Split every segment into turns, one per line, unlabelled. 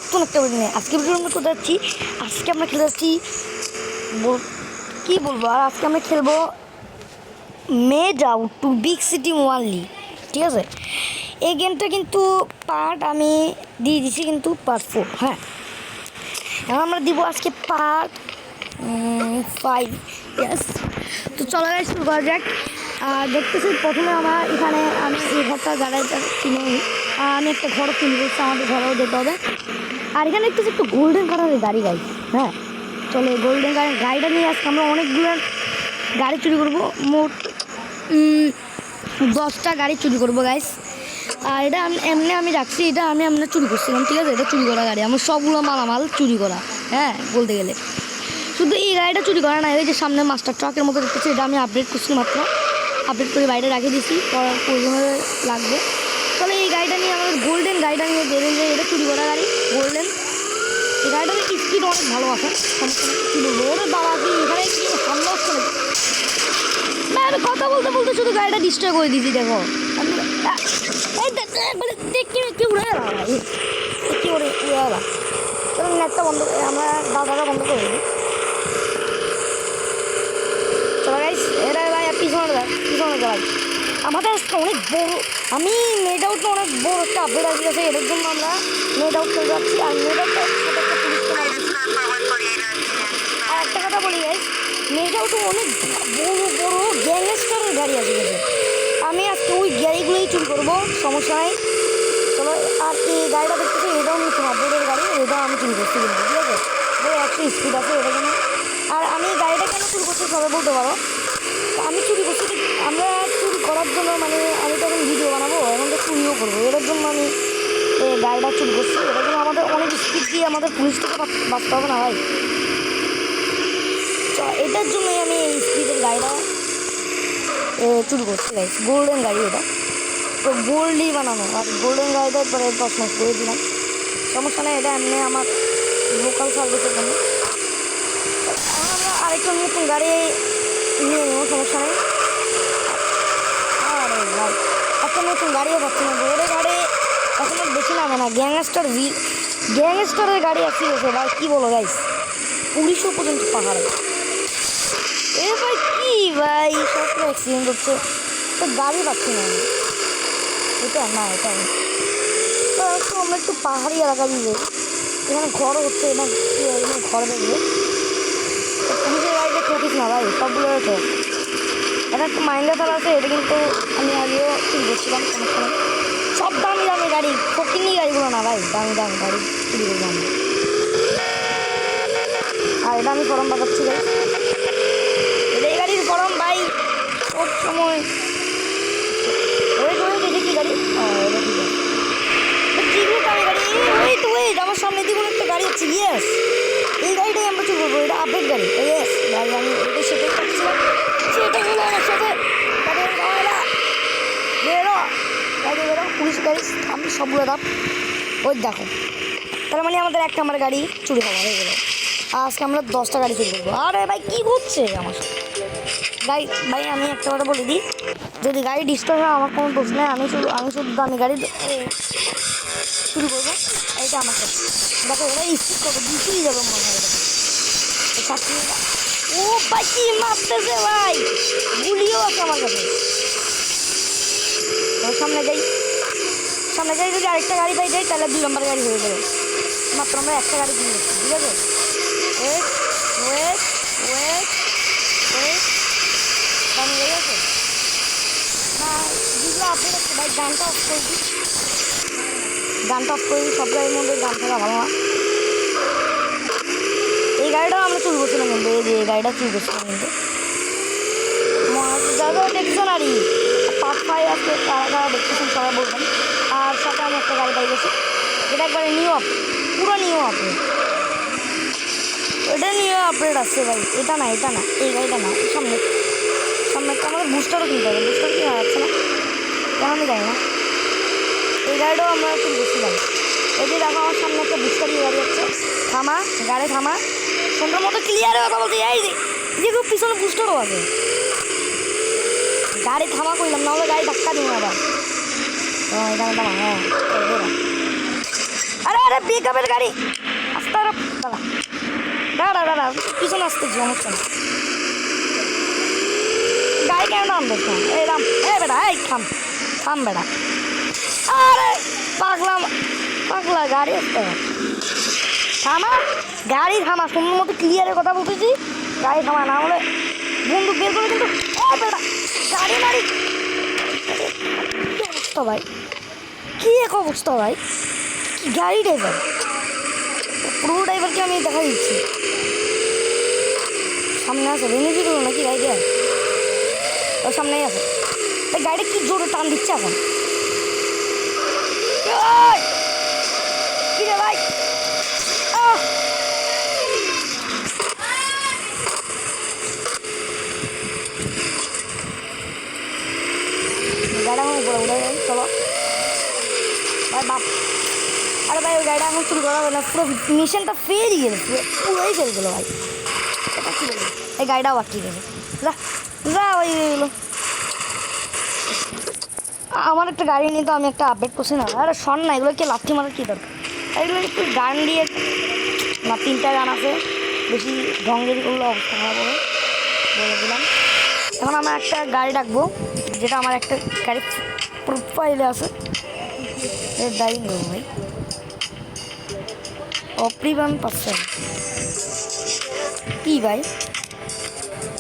নতুন একটা ভিডিও নিয়ে আজকে ভিডিও আমরা কোথায় যাচ্ছি। আজকে আমরা খেলে যাচ্ছি কী বলবো, আর আজকে আমরা খেলবো made out to big city only. ঠিক আছে, এই গেমটা কিন্তু পার্ট আমি দিয়ে দিছি কিন্তু পার্ট 4। হ্যাঁ, এখন আমরা দিব আজকে পার্ট 5। ইয়েস, তো চলো গাইস শুরু করা যাক। আর দেখতেছি প্রথমে আমার এখানে আমি এই ঘরটা গাড়িটা কিনে নিই। আমি একটা ঘরও কিনবো, আমাদের ঘরেও যেতে হবে। আর এখানে দেখতেছি একটু গোল্ডেন কালারের গাড়ি গাই। হ্যাঁ চলো, এই গোল্ডেন কালারের গাড়িটা নিয়ে আজকে আমরা অনেকগুলো গাড়ি চুরি করবো, মোট 10টা গাড়ি চুরি করবো গাইস। আর এটা এমনি আমি রাখছি, এটা আমরা চুরি করছিলাম। ঠিক আছে, এটা চুরি করা গাড়ি, আমার সবগুলো মালামাল চুরি করা। হ্যাঁ বলতে গেলে শুধু এই গাড়িটা চুরি করা না, এই যে সামনে মাস্টার ট্রাকের মতো দেখতেছি, এটা আমি আপডেট করছি মাত্র, আপডেট করে বাইরে রাখে দিয়েছি, পড়ার প্রয়োজনে লাগবে। তাহলে এই গাড়িটা নিয়ে আমাদের গোল্ডেন গাড়িটা নিয়ে দেবেন যে এটা চুরি করা গাড়ি গোল্ডেন। এই গাড়িটার স্পিড অনেক ভালো আছে, কী বলবো, ওরা বাবা কি এখানে কি হামলা হচ্ছে না, আমি কথা বলতে বলতে শুধু গাড়িটা ডিস্ট্রয় করে দিয়েছি। দেখো কি উড়ে গেল, কি উড়ে গেল। চলো নেটটা বন্ধ, আমরা দাদাটা বন্ধ করে দিই। চলো গাইস, এটা ভাই পিছনে যাই। আমাদের আজকে অনেক বড়, আমি মেড আউট অনেক বড় একটা আপডেট আসে গেছে, এটার জন্য আমরা মেড আউট করে যাচ্ছি। আর মেড আউটটা আর একটা কথা বলি গাইস, মেড আউটে অনেক বড় বড় গ্যাংস্টারের গাড়ি আসে গেছে। আমি আজকে ওই গাড়িগুলোই চুরি করবো, সমস্যা নাই। চলো, আর এই গাড়িটা দেখতেছি, এটাও নতুন আপডেটের গাড়ি, এটাও আমি চুরি করছি কিন্তু। ঠিক আছে, একটু স্পিড আছে এটা জন্য। আর আমি গাড়িটা কেন চুরি করছি সবাই বলতে পারো, আমি চুরি করছি, আমরা চুরি করার জন্য, মানে আমি তো এখন ভিডিও বানাবো, এখন তো চুরিও করবো, এটার জন্য আমি গাড়িটা চুরি করছি। এটার জন্য আমাদের অনেক স্পিড দিয়ে আমাদের পুলিশ থেকে বাঁচতে হবে না ভাই। এটার জন্যই আমি এই স্পিডের গাড়িটা চুরি করছি গাইস। গোল্ডেন গাড়ি এটা, তো গোল্ডই বানানো, আর গোল্ডেন গাড়িটা পরে 10 মাস করে দিলাম, সমস্যা নেই। এটা এমনি আমার লোকাল সার্ভিসের জন্য। এখন আমরা আরেকটা নতুন গাড়ি নিয়ে নেবো, সমস্যা নেই। আরে ভাই, একটা নতুন গাড়িও পাচ্ছি না, বড় গাড়ি এখন বেশি নামে না, গ্যাংস্টারের গাড়ি আসি গেছে ভাই, কী বলো গাইস, পুলিশও পর্যন্ত পাহাড়ে। এ ভাই কি ভাই, সব অ্যাক্সিডেন্ট হচ্ছে, তো গাড়ি পাচ্ছি না আমি। এটা না, এটা তো একটু আমরা একটু পাহাড়ি এলাকা দিয়ে এখানে ঘর হচ্ছে না, ঘর দেখবে পুলিশের গাড়িটা খেতিস না ভাই, সবগুলো হয়েছে। এটা একটু মাইন্ডা তারা আছে, এটা কিন্তু আমি আগেও চুরি করছিলাম, সমস্যা নেই। সব দামি দামি গাড়ি, ফকিনি গাড়িগুলো না ভাই, দামি দামি গাড়ি চুরি করলাম। আর এটা আমি ফরম বাজাচ্ছি ভাই, এই গাড়ির ফরম ভাই সব সময়। এটা কি গাড়ি, এটা ঠিক আছে, দামি গাড়ি। আমার সামনে দিয়ে কোনো একটা গাড়ি আছে, ইয়েস, এই গাড়িটাই আমরা চুরি করবো, এটা আপডেট গাড়ি। ইয়েস গাড়ি, আমি এটা সেটাই করছিলাম, সেটা হলো আমার সাথে বেরো গাড়ি, বেরো পুলিশ গাড়ি, আমি সবগুলো দাম। ওই দেখো, তার মানে আমাদের একটা আমার গাড়ি চুরি করা হয়ে গেলো। আজকে আমরা 10টা গাড়ি চুরি করবো। আরে ভাই কী ঘুরছে আমার গাড়ি ভাই, আমি একটা কথা বলে দিই, যদি গাড়ি ডিস্ট্রয় হয় আমার কোনো দোষ নেই, আমি শুধু দামি গাড়ি চুরি করবো। এইটা আমার কাছে দেখো, এরা স্পিড করবো, দিতেই যাবো মনে হয়। ও ভাই কি মারতেছে ভাই, গুলিও আছে আমার কাছে। সামনে যাই, যদি আরেকটা গাড়ি পাই যাই তাহলে 2 নম্বর গাড়ি হয়ে যাবে। মাত্র আমরা একটা গাড়ি কিনে যাচ্ছি, ঠিক আছে। ওয়েট দামি গাড়ি আছে না, যেগুলো আপডেট আছে ভাই, গানটা অফ করে দিই, সব গাড়ির মধ্যে গান থাকা ভালো না। এই গাড়িটাও আমরা চুরি করছিলাম কিন্তু, এই গাড়িটা চুরি করছিলাম কিন্তু, দাদা দেখছো না রি পার্ট 5 আজকে কারা দেখতেছেন সবাই বলবেন। আর সাথে আমি একটা গাড়ি পাই গেছি, এটা একবারে পুরো নিউ আপডেট, এটা নিউ আপডেট আসছে ভাই। এটা না, এই গাড়িটা না, সামনে আমাদের বুস্টারও কিনতে হবে, বুস্টার কি যাচ্ছে না কেন আমি জানি না। এই গাড়িটাও আমরা চুরি করছিলাম। এই যে দেখো আমার সামনে একটা বুস্টার নিয়ে গাড়ি যাচ্ছে, গাড়ি থামা, সুন্দর মতো ক্লিয়ারে কথা বলতে, এই যে খুব পিছনে বুস্টারও আছে, গাড়ি থামা করলাম, নাহলে গাড়ি ধাক্কা দিব আবার। এখানে থামা, হ্যাঁ আরে আরে পিকআপের গাড়ি আস্তে দাঁড়া দাঁড়া দাঁড়া পিছনে আসতেছি সমস্যা না গাড়ি কেন নামবে এই রাম এ বেটা এই থাম থাম বেটা আরে পাগলা গাড়ি আসতে থামা গাড়ি থামা সুন্দর মতো ক্লিয়ারের কথা বলতেছি গাড়ি থামা না হলে বন্দুক বের করে কিন্তু ও বেটা গাড়ি মারি কি অবস্থা ভাই কি এক অবস্থা ভাই গাড়ি ড্রাইভার প্রো ড্রাইভারকে আমি দেখা দিচ্ছি সামনে আছে ভেঙেছি তো নাকি গাড়িটা ওর সামনেই আছে এই গাড়িটা কি জোরে টান দিচ্ছে এখন কি রে ভাই গাড়ি এখন উপরে উঠে যাই চলো ভাই বাপ আরে ভাই ওই গাড়িটা এখন শুরু করা হবে না পুরো মিশনটা ফেল গেছে পুরোই ফেল গেলো ভাই এটা কি বলবো এই গাড়িটাও আটকে গেছে যা যা ওই গেলো আমার একটা গাড়ি নিয়ে তো আমি একটা আপডেট করছি না আরে শোন না এগুলো কি লাথি মারার কী দরকার এগুলো একটু গান দিয়ে না 3টা গান আছে বেশি ঢঙ্গেরি করলে অবস্থা খারাপ হবে বলে দিলাম এখন আমরা একটা গাড়ি ডাকবো যেটা আমার একটা গাড়ি প্রোফাইলে আছে এর ড্রাইভিং করবো ভাই অপ্রিবান পাচ্ছে কি ভাই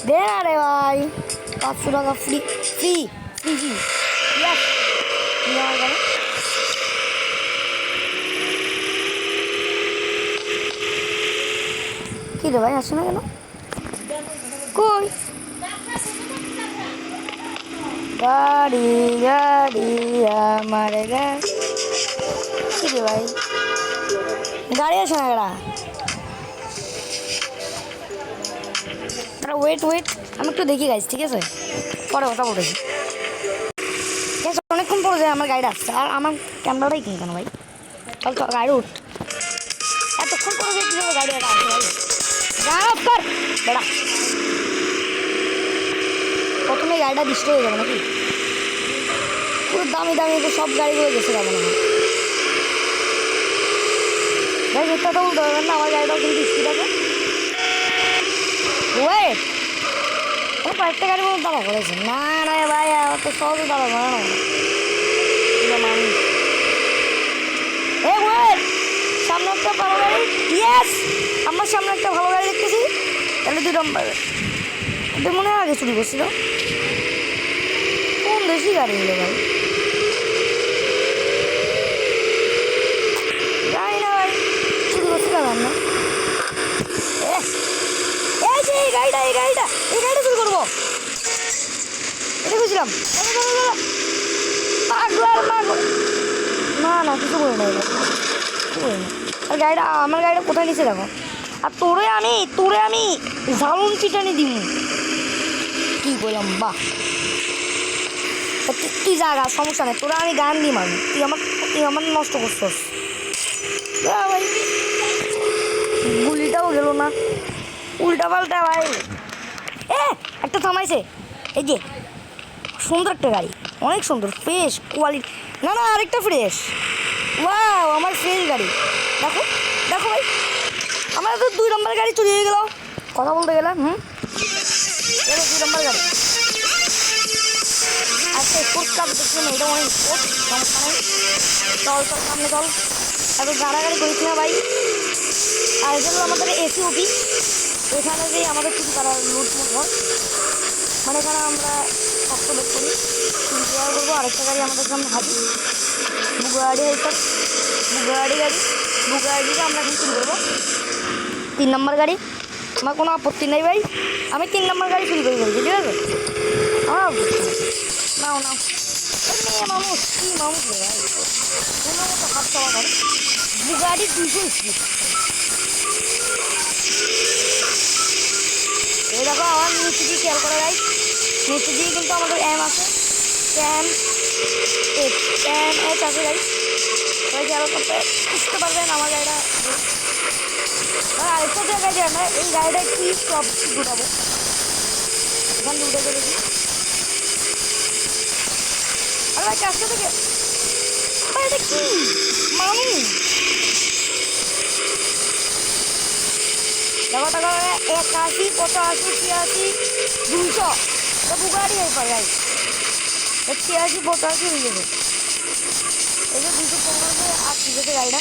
দে না রে ভাই 500 টাকা ফ্রি ফ্রি ফ্রি ফ্রি ইয়াস আমার গাড়ি কি রে ভাই আসে না কেন কই গাড়ি গাড়ি আমার গাড়ি কি রে ভাই গাড়ি আসে না এরা ওয়েট আমি একটু দেখি গাইছি ঠিক আছে পরে কথা বলতেছি অনেকক্ষণ পরে যায় আমার গাড়িটা আসছে আর আমার ক্যামেরাটাই কিন কেন ভাই চল চল গাড়ি উঠ এতক্ষণ পরে যায় কীভাবে গাড়ি একটা আসে ভাই গাড়ি কর বেড়া প্রথমে গাড়িটা ডিস্টার্ব হয়ে যাবে নাকি পুরো দামি তো সব গাড়িগুলো গেছে যাবে না ভাই যেটা তো বলতে পারবেন না আমার গাড়িটাও কিন্তু স্পিড আছে ওয়েট কয়েকটা গাড়ির মধ্যে দাঁড়া করেছে না না ভাই আমার তো সহজে দাঁড়া করে না মানুষ ওয়েট সামনে একটা ভালো গাড়ি ইয়েস আমার সামনে একটা ভালো গাড়ি দেখতেছি তাহলে 2 নম্বর ওদের মনে হয় আগে চুরি করছিল কোন দেশি গাড়ি হলো ভাই জানি না ভাই চুরি করছিল না এই গাড়িটা চুরি করবো এটা বুঝলাম না কিছু করি না আর গাড়িটা আমার গাড়িটা কোথায় নিচে দেখো আর তোরে আমি ঝালুন পিটানি দিব কি বললাম বাহ তুই জায়গা সমস্যা নেই তোরা আমি গান দিই মারবো তুই আমার নষ্ট করছস ভাই গুলিটাও গেল না উল্টা পাল্টা ভাই একটা থামাইছে এই যে সুন্দর একটা গাড়ি অনেক সুন্দর ফ্রেশ কোয়ালিটি না আরেকটা ফ্রেশ ওয়াও আমার ফ্রেশ গাড়ি দেখো ভাই আমার তো 2 নম্বর গাড়ি চুরি হয়ে গেল কথা বলতে গেলাম 2 নম্বর গাড়ি আচ্ছা স্পোর্টস কাপ দেখছি না এটা অনেক স্পোর্ট সমস্যা নেই চল সামনে চল এত গাড়াগাড়ি করিস না ভাই আর এটা হলো আমাদের এসি অফিস এখানে যে আমাদের চুরি করা লুটমুট হয় মানে এখানে আমরা শক্ত লোক করি চুরি করা করবো আরেকটা গাড়ি আমাদের সামনে হাজির বুগাড়ি বুগাড়িটা আমরা এখন চুরি করবো 3 নম্বর গাড়ি আমার কোনো আপত্তি নেই ভাই আমি 3 নম্বর গাড়ি চুরি করে ফেলছি ঠিক আছে আমার নাও মানুষ কি মানুষ রে ভাই কোনো মতো হাত চাওয়া করে বুগাড়ি 200 স্পিড এই দেখো আমার নিচে দিয়ে খেয়াল করে যাই নিচে দিয়ে কিন্তু আমাদের এম আছে ক্যাম এইচ আছে গাড়ি সবাই খেয়াল করতে বুঝতে পারবেন আমার গাড়িটা আরেকটা জায়গায় যায় না এই গাড়িটা কি সব ঘুরাবো এখানে উঠে দেখি আরে ভাই কাজটা থেকে এটা কি মানুষ দেখো দেখো 81, 85, 86, 200 তো বুগাড়ি হয়ে পারে গাইস 86, 85 হয়ে যাবে এই যে 215 আর ঠিক আছে গাড়িটা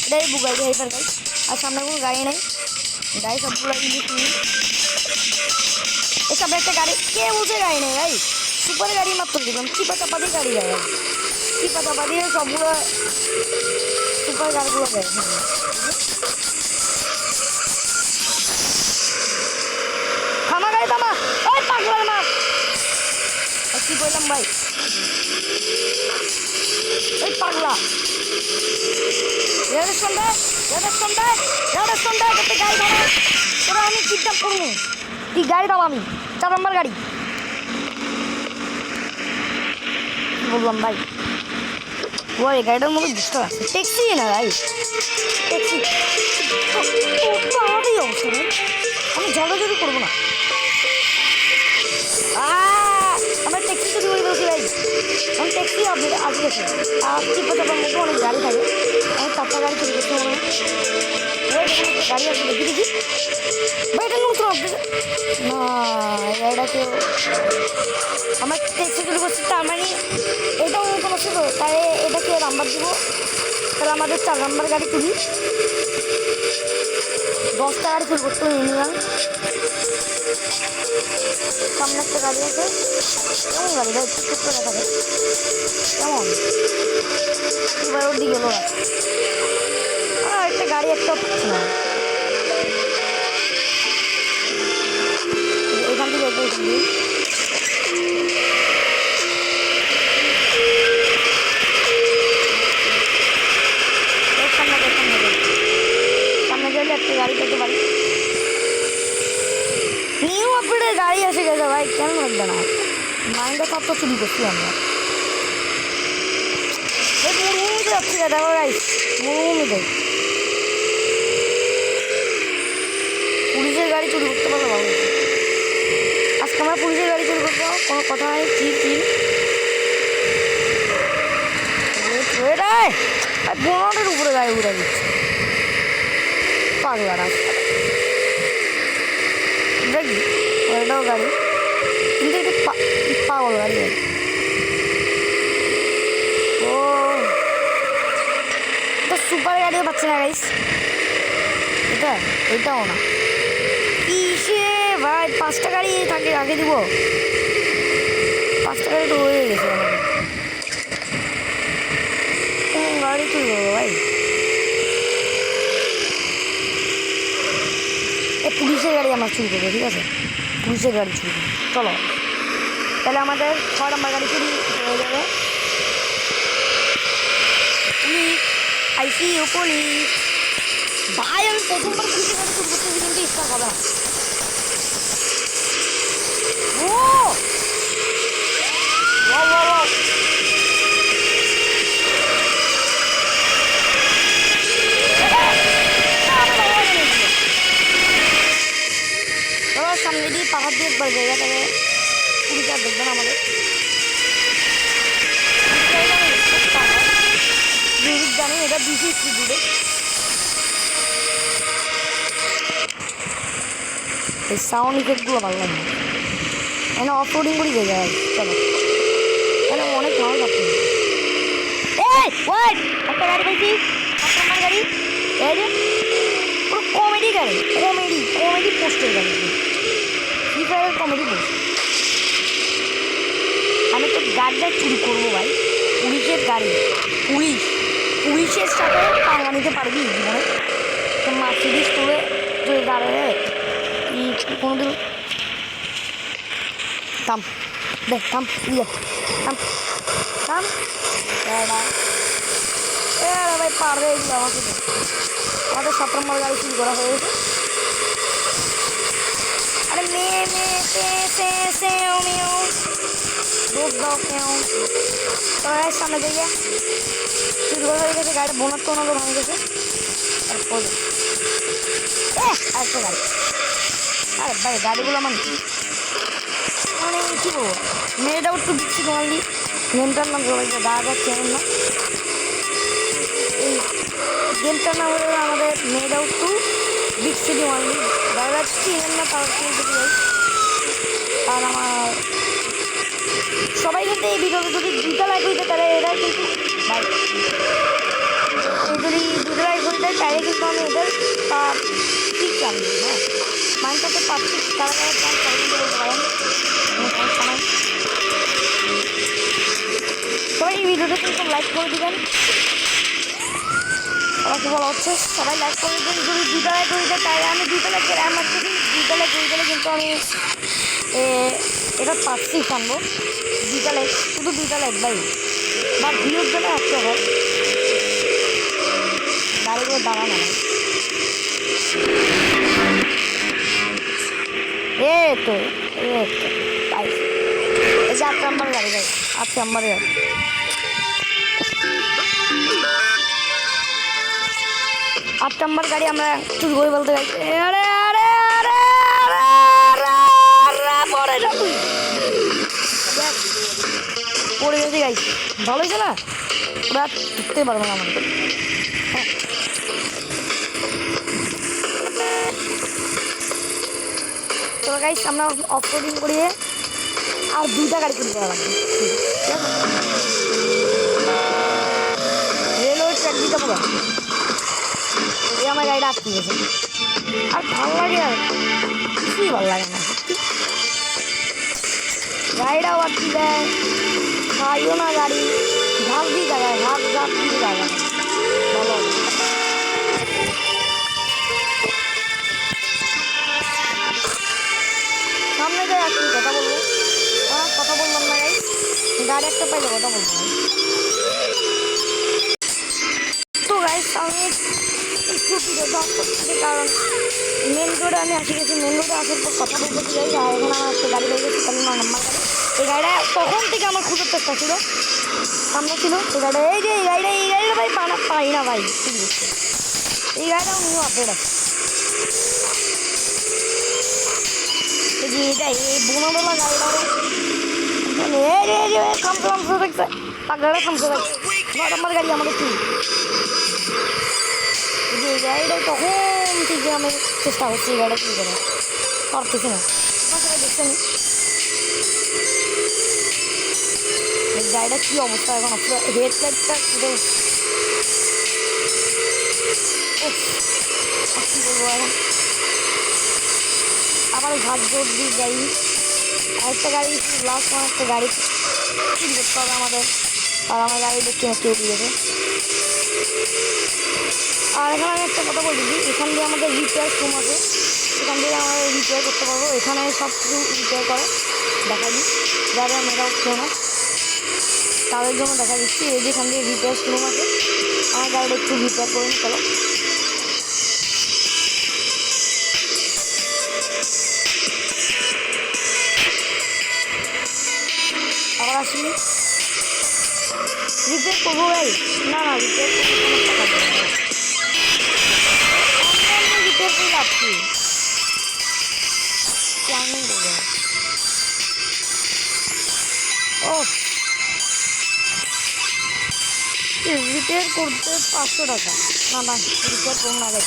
এটাই বুগাড়ি হয়ে পারে গাইস আর সামনে কোনো গাড়ি নেই গাড়ি সবগুলো ইলিশ এর সামনে একটা গাড়ি কে বলছে গাড়ি নেই ভাই সুপার গাড়ি মাত্র দেখলাম চিপা চাপা দিয়ে গাড়ি যায় চিপা চাপা দিয়ে সবগুলো সুপার গাড়িগুলো যায় থামা গাড়ি থামা ওই পাগলার মা কি বললাম ভাই ওই পাগলা রেডের সন্ধ্যা করতে গাড়ি থামা তোরা আমি কিডন্যাপ করবো তুই গাড়ি থাম আমি 4 নম্বর গাড়ি বললাম ভাই ওই গাড়িটার মধ্যে বুঝতে পারছি ট্যাক্সি না ভাই ট্যাক্সি তো আমারই অবস্থা নেই আমি জলজরি করবো না আমরা ট্যাক্সি চুরি করে বলছি ভাই আমি ট্যাক্সি আজকে আর চিপা চাপার মধ্যে অনেক গাড়ি থাকে আমি 4টা গাড়ি চুরি করতে মনে হয় গাড়ি আছে দেখি দেখি ভাই এটা নতুন না গাড়িটা কেউ আমার ট্যাক্সি চুরি করছি তার মানে এটাও নতুন আছে তো তাই এটাকে নাম্বার দিব তাহলে আমাদের 4 নম্বর গাড়ি চুরি 10টা গাড়ি চুরি করতে নিলাম সামনে একটা গাড়ি আছে কেমন গাড়ি ভাই টুক করে থাকে কেমন এবার ওর দিকে লোক একটা গাড়ি একটা পাচ্ছি না এখান থেকে সামনে গেলে একটা গাড়ি পেতে পারি নিউ আপডেটের গাড়ি এসে গেছে ভাই কেন লাগবে না মাইন্ডটা সব তো চুরি করছি আমরা মরুভূমিতে যাচ্ছি দেখো গাইস মরুভূমিতে পুলিশের গাড়ি চুরি করতে পারলে ভালো আজকে আমরা পুলিশের গাড়ি চুরি করবো কোনো কথা নেই চিল 15টার উপরে গাড়ি উড়ে দিচ্ছে পাগলা রাস্তা দেখি ওইটাও গাড়ি কিন্তু এটা পাগল গাড়ি ও তো সুপার গাড়িও পাচ্ছে না গাইস এটাও না কিসে ভাই 5টা গাড়ি থাকে আগে দিব 5টা গাড়ি তো হয়ে গেছে আমাদের গাড়ি চুরি করবো ভাই পুলিশের গাড়ি আমার চুরি করবো ঠিক আছে পুলিশের গাড়ি চুরি করবো চলো তাহলে আমাদের 6 নম্বর গাড়ি চুরি হয়ে যাবে পুলিশ আইসি ও পুলিশ ভাই আমি প্রথমবার পুলিশের গাড়ি চুরি করতে কিন্তু ইচ্ছা হবে না সামনে দিয়ে পাহাড় দিয়ে একবার জায়গা তবে পুলিশ আর দেখবেন আমাদের জানি এটা 20 স্পিড দূরে এই সাউন্ড ইফেক্টগুলো ভালো লাগে না এখানে অফ রোডিং করি জায়গা চলো তাহলে অনেক ভালো লাগছে এই ওয়েট একটা গাড়ি পাইছি 7 নম্বর গাড়ি এই যে পুরো কমেডি গাড়ি কমেডি পোস্টের গাড়ি ফ্রি ফায়ারের কমেডি পোস্ট আমি তো গাড়িটা চুরি করবো ভাই পুলিশের গাড়ি পুলিশের সাথে টাঙ্গা নিতে পারবি জীবনে তো মার্সিডিজ করে যদি দাঁড়ায় কোনোদিন থাম দেখ থাম ইয়ে থাম ভাই পারবে এগুলো আমাকে আমাদের 7 নম্বর গাড়ি চুরি করা হয়ে গেছে আরে দুধ দাও কেউ তো সামনে দিয়ে চুরি করা হয়ে গেছে গাড়িটা বোনার টোনালো ভাঙে গেছে আরেকটা গাড়ি আরে ভাই গাড়িগুলো মানে কী বলবো মেয়েটাও একটু দিচ্ছি তোমার মেনটার নাম সবাই দাদা চেনেন না এই গেমটার নাম হলো আমাদের made out to big city only. যারা চিনেন না তারা কিন্তু যাই। আর আমার সবাই কিন্তু এই ভিডিওতে যদি 2টা লাইক হইতে পারে এরা কিন্তু ভাই যদি 2টা লাইক হইতে তাহলে কিন্তু আমি এদের ঠিক জানি হ্যাঁ মাইন্ডটাতে পাচ্ছি তারা তারা চান সবাই কিন্তু বলতে পারেন সবাই এই ভিডিওটা কিন্তু লাইক করে দেবেন। আমাকে বলা হচ্ছে সবাই লাইক করে দেবেন। যদি 2টা লাইক হইতে তাহলে আমি 2টা লাইক আমার যদি 2টা লাইক হয়ে গেলে কিন্তু আমি এটা পাচ্ছি টানবো 2টা লাইক, শুধু 2টা লাইক ভাই বা ভিউর জন্য আসতে হবে দাঁড়িয়ে দাঁড়ানো তো ভাই এই যে 8 নম্বর গাড়ি ভাই 8 নম্বরে গাড়ি। আট নম্বর গাড়ি আমরা চুরি করে বলতে গেছি আরে আরে আরে পড়ে যা তুই পড়ে গেছি গাই ভালো হয়েছে না ওরা ঢুকতে পারবে না আমাদের। চলো গাইস আমরা অফ রোডিং করিয়ে আর 2টা গাড়ি কিনতে পারলাম ঠিক আছে রেলওয়ে ট্র্যাক দিতে পারবো এই আমার গাড়িটা আটকে গেছে আর ভালো লাগে আর কিছুই ভালো লাগে না সত্যি গাড়িটাও আটকে দেয় খাইও না গাড়ি ঘাস দিয়ে জায়গায় ঘাস দিয়ে জায়গা ভালো সামনে যাই আসছি কথা বলবো কথা বললাম না গাই গাড়ি একটা পাইলে কথা বলবো তো গাইস আমি কারণ মেন রোডে আমি আসি গেছি মেন রোডে আসার পর কথা বলতে যাই আর এখন আমার একটা গাড়ি হয়ে গেছে তাহলে নাম্বার গাড়ি এই গাড়িটা তখন থেকে আমার খুঁজে চেষ্টা ছিল সামনে ছিল এই গাড়িটা এই যে এই গাড়িটা ভাই পাই না ভাই ঠিক আছে এই গাড়িটাও নিউ আপডেট আছে এই যে এটা এই বোনাবেলা গাড়িটাও থামতে দেখছে পাগলাটা থামতে দেখছে 9 নম্বর গাড়ি আমাদের কি যে গাড়িটা তখন থেকে আমি চেষ্টা করছি এই গাড়িটা কী করে পারতেছি না দেখছেন এই গাড়িটা কী অবস্থা এখন হেডলাইটটা কী বলবো এখন আবার ঘাট জোর দিয়ে যাই আরেকটা গাড়ি লাস্ট একটা গাড়ি করতে হবে আমাদের আর আমার গাড়ি দেখতে কেউ দিয়েছে। আর এখানে আমি একটা কথা বলে দিই এখান দিয়ে আমাদের রিপেয়ার রুম আছে এখান দিয়ে আমাদের রিপেয়ার করতে পারবো এখানে সব কিছু রিপেয়ার করে দেখা দিই যারা মেয়েরা উঠছে না তাদের জন্য দেখা দিচ্ছি এই যে এখান দিয়ে রিপেয়ার রুম আছে আমার গাড়িটা একটু রিপেয়ার করে নিই চলো আবার আসি রিপেয়ার করবো ভাই না রিপেয়ার করবো কোনো টাকা দেবো রিপেয়ার করে লাভ কি কেমন দেবো ও রিপেয়ার করতে 500 টাকা না রিপেয়ার করুন না ভাই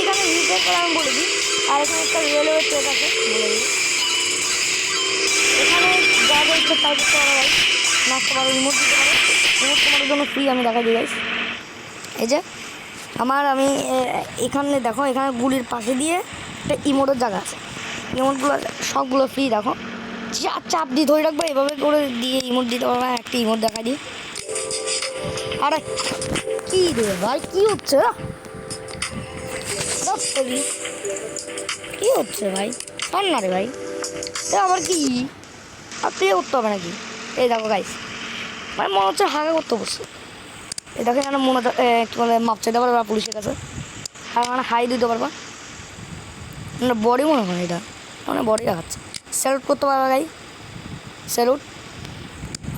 এখানে রিপেয়ার করে আমি বলে দিই আর এখানে একটা রেলওয়ে ট্রেক আছে বলে দিই এখানে যা যা ইচ্ছে তাই করতে পারো ভাই নাচতে পারো রিমোট দিতে পারো রিমোট তোমার জন্য ফ্রি আমি দেখা দিই গাইস এই যে আমি এখানে দেখো এখানে গুলির পাশে দিয়ে একটা ইমোটের জায়গা আছে ইমোটগুলো সবগুলো ফ্রি দেখো চাপ দিয়ে ধরে রাখবো এভাবে করে দিয়ে ইমোট দিতে পারবো একটা ইমোট দেখা দিই আরে কী রে ভাই কী হচ্ছে কী হচ্ছে ভাই শোন না রে ভাই আবার কি আর প্লে করতে হবে নাকি এই দেখো গাইস মানে মনে হচ্ছে হাগা করতে বসছে এই দেখো এখানে মনে কী বলে মাপ চাইতে পারবা পুলিশের কাছে আর মানে হাই দিতে পারবা মানে বডি মনে হয় এটা মানে বডি দেখাচ্ছে স্যালুট করতে পারবা গাই স্যালুট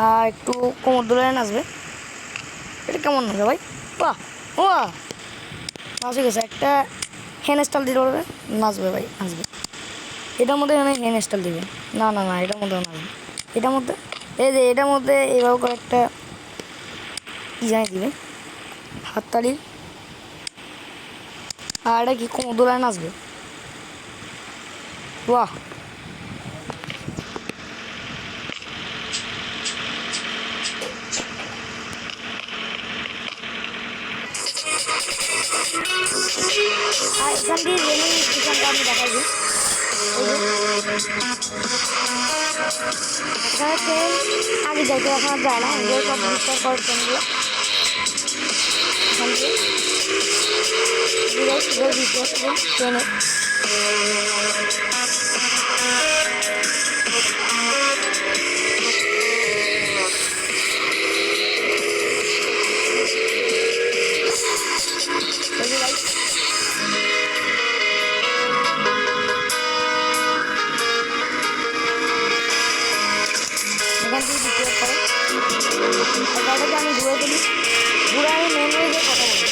আর একটু কোমর দোলে নাচবে এটা কেমন নাচবে ভাই বাহ ও নাচে গেছে একটা হ্যান্ড স্টাইল দিতে পারবে নাচবে ভাই নাচবে এটার মধ্যে হ্যান্ড স্টাইল দিবে না এটার মধ্যে নাচবে এটার মধ্যে এই যে এটার মধ্যে এইভাবে করে একটা কি জানি দিবে হাততালি। আর এটা কি কোমদোলায় নাচবে? বাহ, আর এখান দিয়ে রেলিং স্টেশনটা আমি দেখাই দিই। এখানে ট্রেন আগে যাইতে এখন আর যায় না, এগুলো সব বিস্তার করে ট্রেনগুলো। এখান দিয়ে ট্রেনে এখান থেকে দ্বিতীয় পরে গাড়িটাকে আমি ঘুরে ফেলি, ঘুরে আমি মেন রোডে কথা বলি।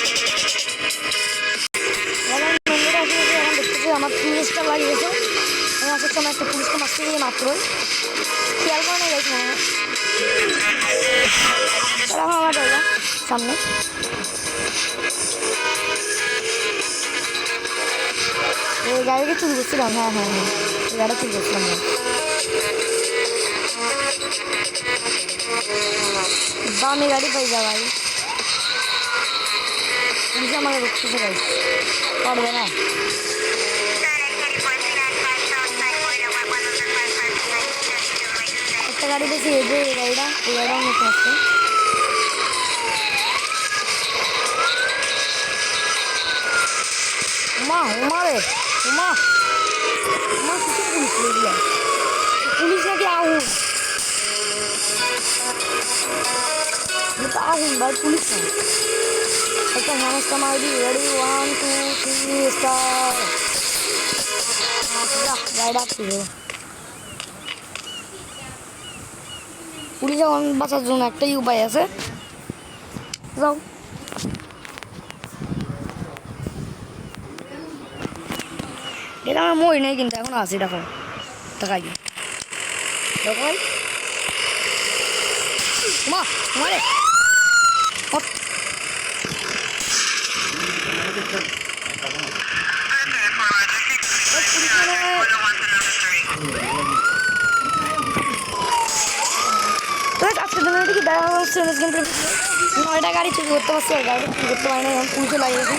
এখন মেন রোডে আসে এখন দেখতেছি আমার পুলিশটা লাগিয়েছে, আমি আসার সময় একটা পুলিশকে মারতে গিয়ে মাত্রই খেয়াল করে নিয়ে গেছে মনে হয়। তারা আমার জায়গা সামনে এই গাড়িকে চুরি করছিলাম। হ্যাঁ হ্যাঁ হ্যাঁ, এই গাড়ি চুরি করছিলাম। দামি গাড়ি পাই যা ভাই, পুলিশ আমাকে দেখতেছে গাড়ি পারবে না। একটা গাড়ি বেশি এই যে এই গাড়িটাও নিতে আসছে। উমা উমা রে উমা উমা, কিছু পুলিশ লেগে পুলিশ নাকি আগুন, আগুন ভাই, পুলিশ না। একটা মানুষটা মারবি, রেডি 1 2 3 স্টার। গাড়িটা ছিল পুলিশ এখন বাঁচার জন্য একটাই উপায় আছে, যাও। এটা আমার মরি নেই কিন্তু এখন আছে, দেখো দেখাই দেখো ভাই। মা মারে আজকের দিনের কি দেখা হচ্ছে 9টা গাড়ি চুরি করতে পারছি, আর গাড়ি চুরি করতে পারি না, এখন পুলিশে লাগিয়েছে।